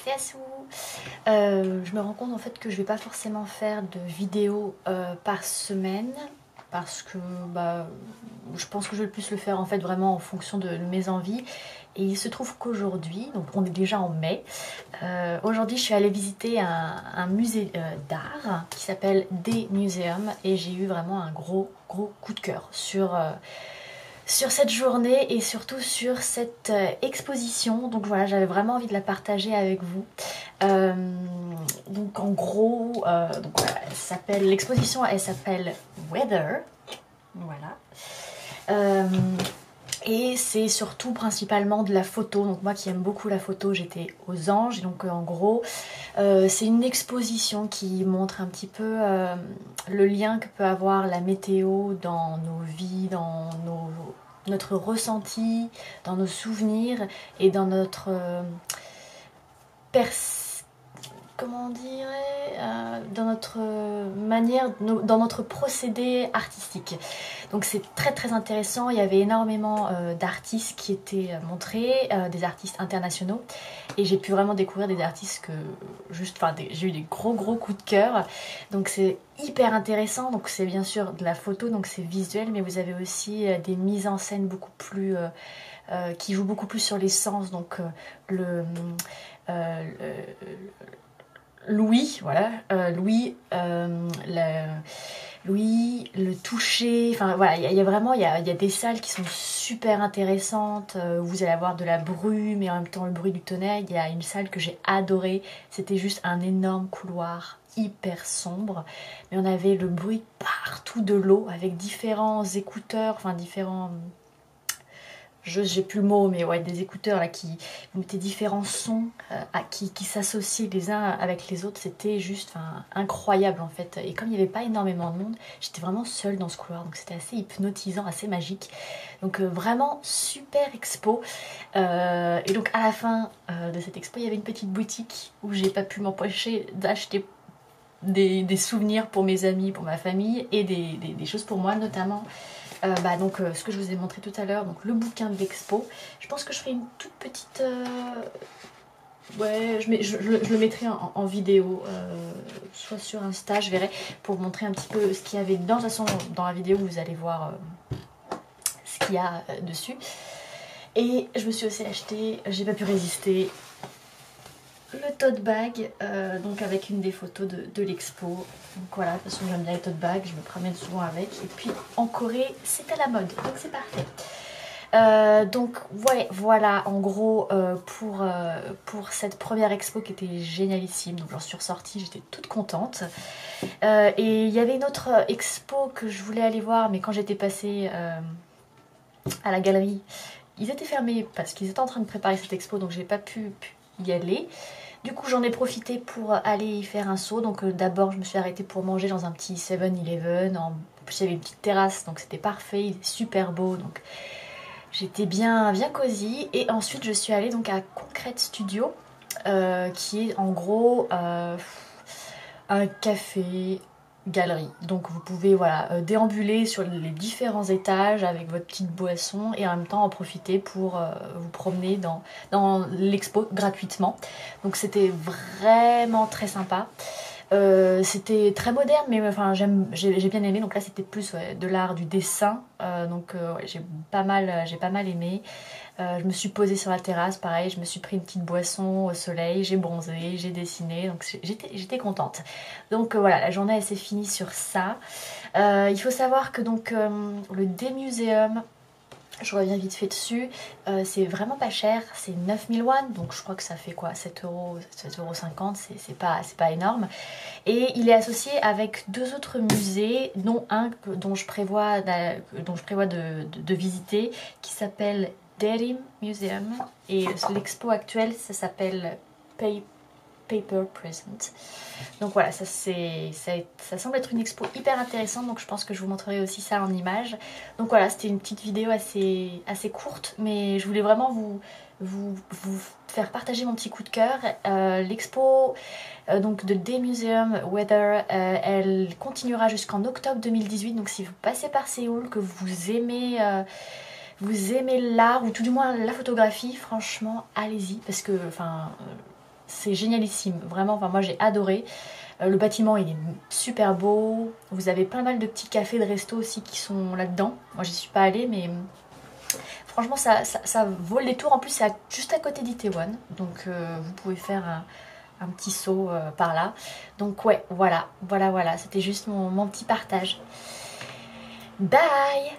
c'est Assou. Je me rends compte en fait que je vais pas forcément faire de vidéos par semaine parce que je pense que je vais plus le faire en fait vraiment en fonction de mes envies. Et il se trouve qu'aujourd'hui, donc on est déjà en mai, aujourd'hui je suis allée visiter un musée d'art qui s'appelle D Museum et j'ai eu vraiment un gros coup de cœur sur cette journée et surtout sur cette exposition. Donc voilà, j'avais vraiment envie de la partager avec vous. Donc en gros, donc voilà, l'exposition elle s'appelle Weather. Voilà. Et c'est surtout principalement de la photo. Donc moi qui aime beaucoup la photo, j'étais aux Anges. Donc en gros, c'est une exposition qui montre un petit peu le lien que peut avoir la météo dans nos vies, dans notre ressenti, dans nos souvenirs et dans notre comment on dirait, dans notre manière, dans notre procédé artistique. Donc c'est très intéressant, il y avait énormément d'artistes qui étaient montrés, des artistes internationaux, et j'ai pu vraiment découvrir des artistes que j'ai eu des gros coups de cœur. Donc c'est hyper intéressant, donc c'est bien sûr de la photo, donc c'est visuel, mais vous avez aussi des mises en scène beaucoup plus qui jouent beaucoup plus sur les sens, donc l'ouïe, voilà, l'ouïe, le toucher, enfin voilà, il y a vraiment, il y a des salles qui sont super intéressantes, vous allez avoir de la brume et en même temps le bruit du tonnerre. Il y a une salle que j'ai adorée, c'était juste un énorme couloir hyper sombre, mais on avait le bruit partout de l'eau avec différents écouteurs, enfin différents... j'ai plus le mot, mais ouais, des écouteurs là qui mettaient différents sons qui s'associaient les uns avec les autres. C'était juste incroyable en fait. Et comme il n'y avait pas énormément de monde, j'étais vraiment seule dans ce couloir, donc c'était assez hypnotisant, assez magique. Donc vraiment super expo. Et donc à la fin de cette expo, il y avait une petite boutique où j'ai pas pu m'empêcher d'acheter des souvenirs pour mes amis, pour ma famille et des choses pour moi notamment. Donc ce que je vous ai montré tout à l'heure, donc le bouquin de l'expo. Je pense que je ferai une toute petite... ouais, je le mettrai en vidéo, soit sur Insta, je verrai, pour vous montrer un petit peu ce qu'il y avait dedans. De toute façon, dans la vidéo, vous allez voir ce qu'il y a dessus. Et je me suis aussi acheté, j'ai pas pu résister, le tote bag, donc avec une des photos de l'expo. Donc voilà, de toute façon j'aime bien les tote bags, je me promène souvent avec. Et puis en Corée, c'est à la mode, donc c'est parfait. Donc ouais, voilà en gros pour cette première expo qui était génialissime. Donc j'en suis ressortie, j'étais toute contente. Et il y avait une autre expo que je voulais aller voir, mais quand j'étais passée à la galerie, ils étaient fermés parce qu'ils étaient en train de préparer cette expo, donc j'ai pas pu y aller. Du coup j'en ai profité pour aller y faire un saut. Donc d'abord je me suis arrêtée pour manger dans un petit 7-Eleven. En plus il y avait une petite terrasse, donc c'était parfait, il était super beau, donc j'étais bien cosy. Et ensuite je suis allée donc à Concrete Studio, qui est en gros un café galerie. Donc vous pouvez voilà, déambuler sur les différents étages avec votre petite boisson et en même temps en profiter pour vous promener dans l'expo gratuitement. Donc c'était vraiment très sympa. C'était très moderne, mais enfin j'ai bien aimé. Donc là c'était plus de l'art du dessin, ouais, j'ai pas mal aimé. Je me suis posée sur la terrasse, pareil, je me suis pris une petite boisson au soleil, j'ai bronzé, j'ai dessiné, donc j'étais contente. Donc voilà, la journée elle s'est finie sur ça. Il faut savoir que donc le D-Museum, je reviens vite fait dessus, c'est vraiment pas cher, c'est 9000 won, donc je crois que ça fait quoi, 7,50 €, c'est pas énorme. Et il est associé avec deux autres musées, dont un dont je prévois de visiter, qui s'appelle Daerim Museum, et l'expo actuelle ça s'appelle Paper Present. Donc voilà, ça semble être une expo hyper intéressante, donc je pense que je vous montrerai aussi ça en images. Donc voilà, c'était une petite vidéo assez courte, mais je voulais vraiment vous faire partager mon petit coup de cœur. L'expo donc de D Museum Weather, elle continuera jusqu'en octobre 2018, donc si vous passez par Séoul, que vous aimez l'art ou tout du moins la photographie, franchement allez-y, parce que enfin c'est génialissime, vraiment, enfin moi j'ai adoré. Le bâtiment il est super beau, vous avez pas mal de petits cafés, de restos aussi qui sont là-dedans. Moi j'y suis pas allée mais franchement ça vaut le détour, en plus c'est juste à côté d'Itaewon, donc vous pouvez faire un petit saut par là. Donc ouais, voilà, c'était juste mon petit partage. Bye!